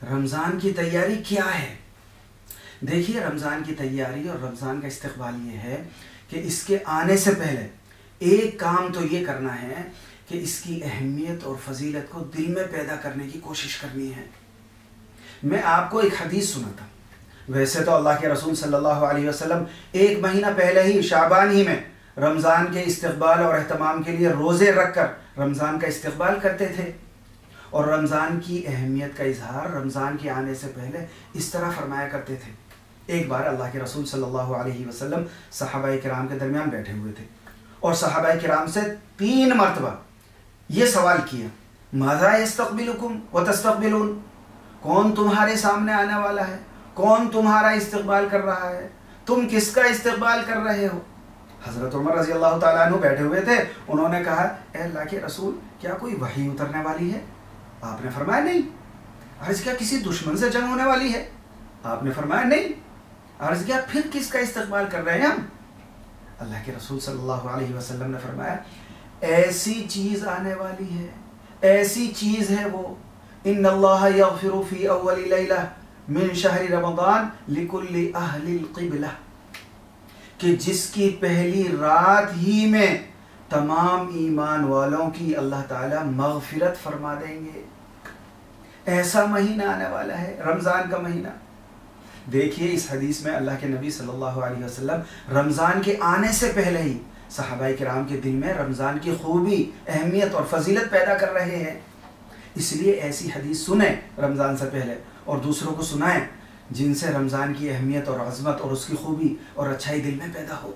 रमज़ान की तैयारी क्या है? देखिए, रमज़ान की तैयारी और रमज़ान का इस्तकबाल ये है कि इसके आने से पहले एक काम तो ये करना है कि इसकी अहमियत और फजीलत को दिल में पैदा करने की कोशिश करनी है। मैं आपको एक हदीस सुनाता हूँ। वैसे तो अल्लाह के रसूल सल्लल्लाहु अलैहि वसल्लम एक महीना पहले ही शाबान ही में रमज़ान के इस्तकबाल और एहतमाम के लिए रोज़े रखकर रमज़ान का इस्तकबाल करते थे और रमज़ान की अहमियत का इजहार रमज़ान के आने से पहले इस तरह फरमाया करते थे। एक बार अल्लाह के रसूल सल्लल्लाहु अलैहि वसल्लम सहाबाए किराम के दरमियान बैठे हुए थे और सहाबाए किराम से 3 मरतबा ये सवाल किया, माज़ा यस्तक़बिलुकुम व तस्तक़बिलून, कौन तुम्हारे सामने आने वाला है, कौन तुम्हारा इस्तकबाल कर रहा है, तुम किसका इस्तकबाल कर रहे हो। हज़रत उमर रज़ी अल्लाह ताला अन्हु बैठे हुए थे। उन्होंने कहा, ए अल्लाह के रसूल, क्या कोई वही उतरने वाली है? आपने फरमाया नहीं। अर्ज़ किया, किसी दुश्मन से जंग होने वाली है? आपने फरमाया नहीं। अर्ज़ किया, फिर किसका इस्तकबाल कर रहे हैं हम? अल्लाह के रसूल सल्लल्लाहु अलैहि वसल्लम ने फरमाया, ऐसी चीज़ आने वाली है, ऐसी चीज़ है वो, इन्नल्लाह यग़फ़िरु फ़ी अव्वलि लैला मिन शहरि रमज़ान लिकुल्लि अहलिल क़िबला, कि जिसकी पहली रात ही में तमाम ईमान वालों की अल्लाह ताला मग़फ़िरत फरमा देंगे। ऐसा महीना आने वाला है, रमज़ान का महीना। देखिए, इस हदीस में अल्लाह के नबी सल्लल्लाहु अलैहि वसल्लम रमज़ान के आने से पहले ही सहाबाए किराम के दिल में रमज़ान की खूबी, अहमियत और फजीलत पैदा कर रहे हैं। इसलिए ऐसी हदीस सुने रमज़ान से पहले और दूसरों को सुनाएं जिनसे रमज़ान की अहमियत और अज़मत और उसकी खूबी और अच्छाई दिल में पैदा हो।